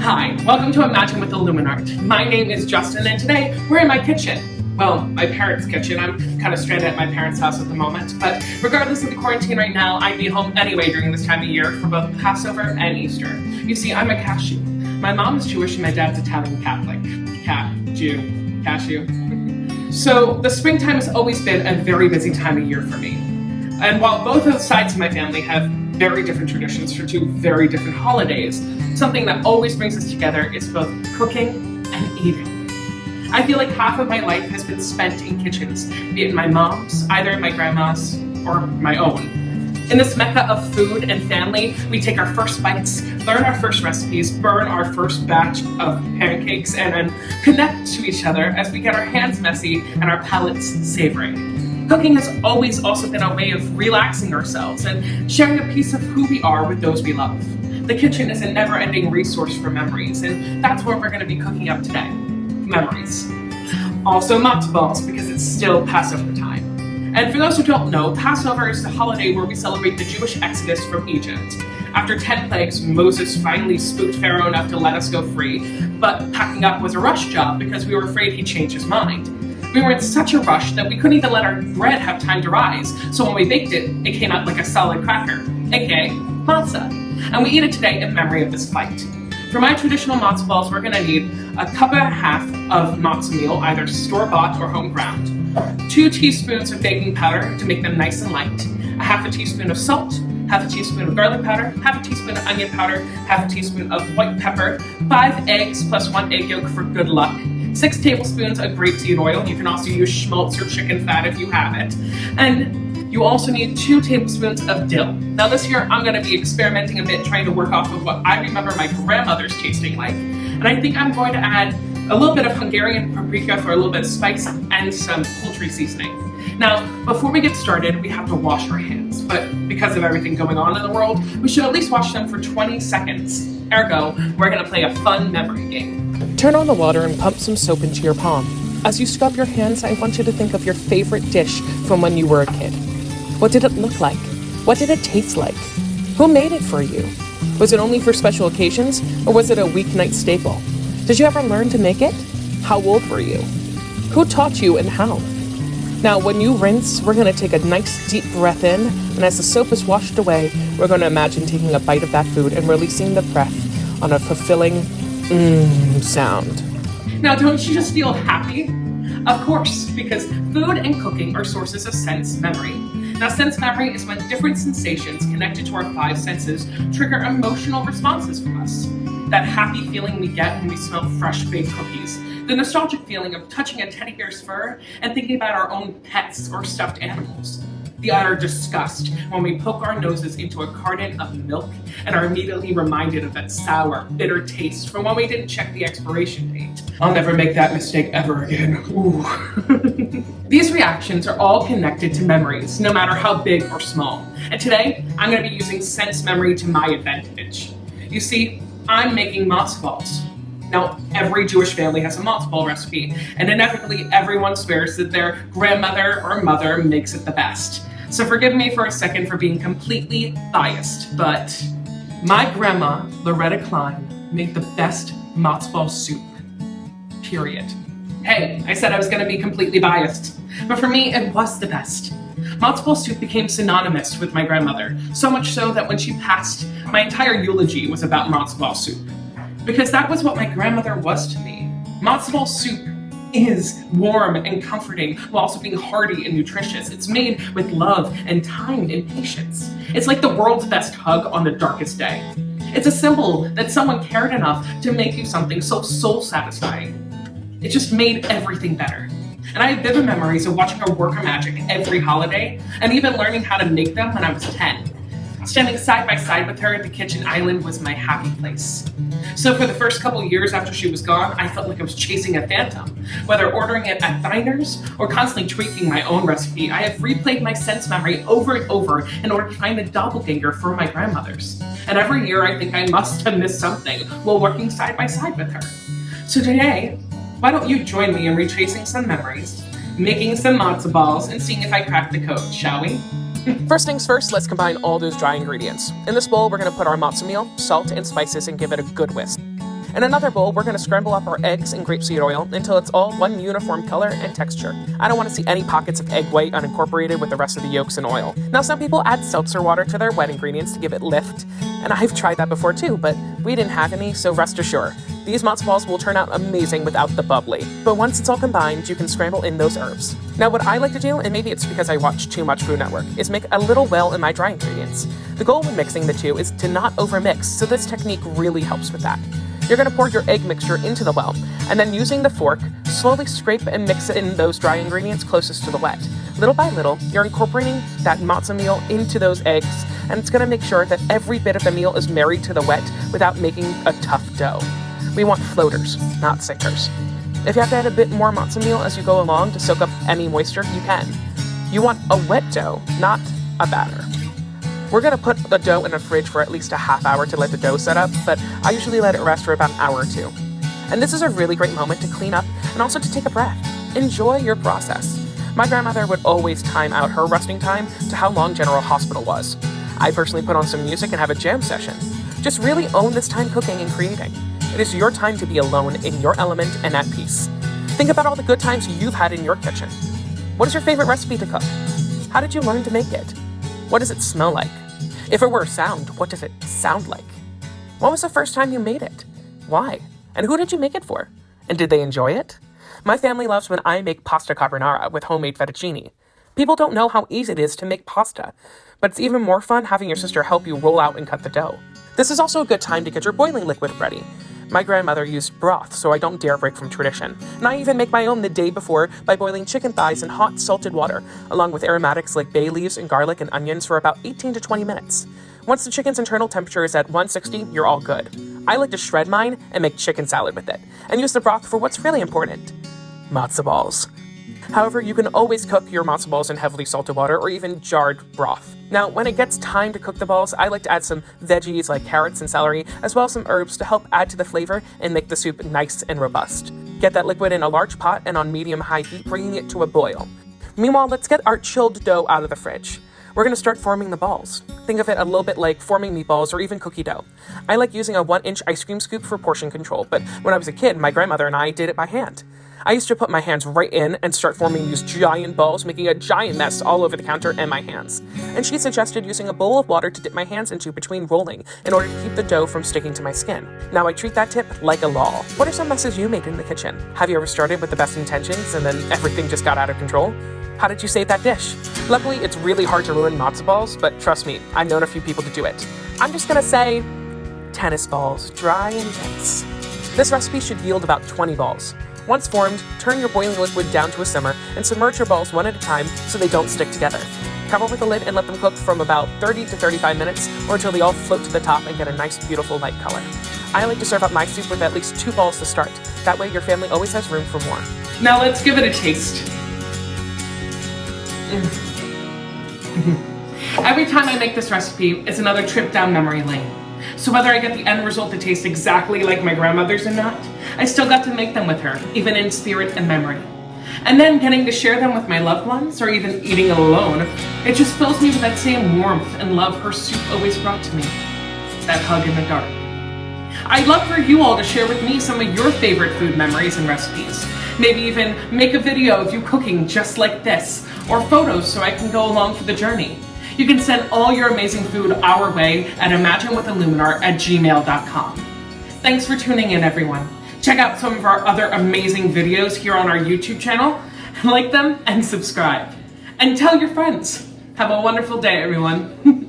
Hi, welcome to ImagineWithIlluminArt. My name is Justin, and today we're in my kitchen. Well, my parents' kitchen. I'm kind of stranded at my parents' house at the moment, but regardless of the quarantine right now, I'd be home anyway during this time of year for both Passover and Easter. You see, I'm a cashew. My mom is Jewish and my dad's Italian Catholic. Cashew. So the springtime has always been a very busy time of year for me. And while both of the sides of my family have very different traditions for two very different holidays, something that always brings us together is both cooking and eating. I feel like half of my life has been spent in kitchens, be it my mom's, either my grandma's, or my own. In this mecca of food and family, we take our first bites, learn our first recipes, burn our first batch of pancakes, and then connect to each other as we get our hands messy and our palates savoring. Cooking has always also been a way of relaxing ourselves and sharing a piece of who we are with those we love. The kitchen is a never-ending resource for memories, and that's what we're going to be cooking up today. Memories. Also matzah balls, because it's still Passover time. And for those who don't know, Passover is the holiday where we celebrate the Jewish exodus from Egypt. After 10 plagues, Moses finally spooked Pharaoh enough to let us go free, but packing up was a rush job because we were afraid he'd change his mind. We were in such a rush that we couldn't even let our bread have time to rise, so when we baked it, it came out like a solid cracker, aka matzah. And we eat it today in memory of this fight. For my traditional matzah balls, we're going to need a cup and a half of matzah meal, either store-bought or home ground, 2 teaspoons of baking powder to make them nice and light, a half a teaspoon of salt, half a teaspoon of garlic powder, half a teaspoon of onion powder, half a teaspoon of white pepper, 5 eggs plus 1 egg yolk for good luck, 6 tablespoons of grapeseed oil. You can also use schmaltz or chicken fat if you have it. And you also need 2 tablespoons of dill. Now this year, I'm going to be experimenting a bit, trying to work off of what I remember my grandmother's tasting like. And I think I'm going to add a little bit of Hungarian paprika for a little bit of spice and some poultry seasoning. Now, before we get started, we have to wash our hands. But because of everything going on in the world, we should at least wash them for 20 seconds. Ergo, we're going to play a fun memory game. Turn on the water and pump some soap into your palm. As you scrub your hands, I want you to think of your favorite dish from when you were a kid. What did it look like? What did it taste like? Who made it for you? Was it only for special occasions, or was it a weeknight staple? Did you ever learn to make it? How old were you? Who taught you and how? Now, when you rinse, we're going to take a nice deep breath in, and as the soap is washed away, we're going to imagine taking a bite of that food and releasing the breath on a fulfilling sound. Now, don't you just feel happy? Of course, because food and cooking are sources of sense memory. Now, sense memory is when different sensations connected to our 5 senses trigger emotional responses from us. That happy feeling we get when we smell fresh baked cookies. The nostalgic feeling of touching a teddy bear's fur and thinking about our own pets or stuffed animals. The utter disgust when we poke our noses into a carton of milk and are immediately reminded of that sour, bitter taste from when we didn't check the expiration date. I'll never make that mistake ever again. Ooh. These reactions are all connected to memories, no matter how big or small. And today, I'm going to be using sense memory to my advantage. You see, I'm making matzah balls. Now, every Jewish family has a matzah ball recipe, and inevitably everyone swears that their grandmother or mother makes it the best. So forgive me for a second for being completely biased, but my grandma, Loretta Klein, made the best matzah ball soup, period. Hey, I said I was going to be completely biased, but for me, it was the best. Matzah ball soup became synonymous with my grandmother, so much so that when she passed, my entire eulogy was about matzah ball soup. Because that was what my grandmother was to me. Matzah ball soup is warm and comforting while also being hearty and nutritious. It's made with love and time and patience. It's like the world's best hug on the darkest day. It's a symbol that someone cared enough to make you something so soul-satisfying. It just made everything better. And I have vivid memories of watching her work her magic every holiday and even learning how to make them when I was 10. Standing side by side with her at the kitchen island was my happy place. So for the first couple years after she was gone, I felt like I was chasing a phantom. Whether ordering it at diners or constantly tweaking my own recipe, I have replayed my sense memory over and over in order to find a doppelganger for my grandmother's. And every year I think I must have missed something while working side by side with her. So today, why don't you join me in retracing some memories, making some matzah balls, and seeing if I crack the code, shall we? First things first, let's combine all those dry ingredients. In this bowl, we're going to put our matzah meal, salt, and spices and give it a good whisk. In another bowl, we're going to scramble up our eggs in grapeseed oil until it's all one uniform color and texture. I don't want to see any pockets of egg white unincorporated with the rest of the yolks and oil. Now, some people add seltzer water to their wet ingredients to give it lift, and I've tried that before too, but we didn't have any, so rest assured, these matzo balls will turn out amazing without the bubbly. But once it's all combined, you can scramble in those herbs. Now, what I like to do, and maybe it's because I watch too much Food Network, is make a little well in my dry ingredients. The goal when mixing the two is to not overmix, so this technique really helps with that. You're going to pour your egg mixture into the well, and then using the fork, slowly scrape and mix it in those dry ingredients closest to the wet. Little by little, you're incorporating that matzo meal into those eggs, and it's going to make sure that every bit of the meal is married to the wet without making a tough dough. We want floaters, not sinkers. If you have to add a bit more matzo meal as you go along to soak up any moisture, you can. You want a wet dough, not a batter. We're going to put the dough in the fridge for at least a half hour to let the dough set up, but I usually let it rest for about an hour or two. And this is a really great moment to clean up and also to take a breath. Enjoy your process. My grandmother would always time out her resting time to how long General Hospital was. I personally put on some music and have a jam session. Just really own this time cooking and creating. It is your time to be alone in your element and at peace. Think about all the good times you've had in your kitchen. What is your favorite recipe to cook? How did you learn to make it? What does it smell like? If it were a sound, what does it sound like? When was the first time you made it? Why? And who did you make it for? And did they enjoy it? My family loves when I make pasta carbonara with homemade fettuccine. People don't know how easy it is to make pasta, but it's even more fun having your sister help you roll out and cut the dough. This is also a good time to get your boiling liquid ready. My grandmother used broth, so I don't dare break from tradition. And I even make my own the day before by boiling chicken thighs in hot, salted water, along with aromatics like bay leaves and garlic and onions for about 18 to 20 minutes. Once the chicken's internal temperature is at 160, you're all good. I like to shred mine and make chicken salad with it, and use the broth for what's really important: matzo balls. However, you can always cook your matzo balls in heavily salted water or even jarred broth. Now, when it gets time to cook the balls, I like to add some veggies like carrots and celery, as well as some herbs to help add to the flavor and make the soup nice and robust. Get that liquid in a large pot and on medium-high heat, bringing it to a boil. Meanwhile, let's get our chilled dough out of the fridge. We're going to start forming the balls. Think of it a little bit like forming meatballs or even cookie dough. I like using a 1-inch ice cream scoop for portion control, but when I was a kid, my grandmother and I did it by hand. I used to put my hands right in and start forming these giant balls, making a giant mess all over the counter and my hands. And she suggested using a bowl of water to dip my hands into between rolling in order to keep the dough from sticking to my skin. Now I treat that tip like a law. What are some messes you made in the kitchen? Have you ever started with the best intentions and then everything just got out of control? How did you save that dish? Luckily, it's really hard to ruin matzo balls, but trust me, I've known a few people to do it. I'm just gonna say, tennis balls, dry and dense. This recipe should yield about 20 balls. Once formed, turn your boiling liquid down to a simmer and submerge your balls one at a time so they don't stick together. Cover with a lid and let them cook from about 30 to 35 minutes or until they all float to the top and get a nice, beautiful light color. I like to serve up my soup with at least 2 balls to start. That way your family always has room for more. Now let's give it a taste. Every time I make this recipe, it's another trip down memory lane. So whether I get the end result to taste exactly like my grandmother's or not, I still got to make them with her, even in spirit and memory. And then getting to share them with my loved ones, or even eating alone, it just fills me with that same warmth and love her soup always brought to me. That hug in the dark. I'd love for you all to share with me some of your favorite food memories and recipes. Maybe even make a video of you cooking just like this, or photos so I can go along for the journey. You can send all your amazing food our way at ImagineWithIlluminArt@gmail.com. Thanks for tuning in, everyone. Check out some of our other amazing videos here on our YouTube channel, like them and subscribe. And tell your friends. Have a wonderful day, everyone.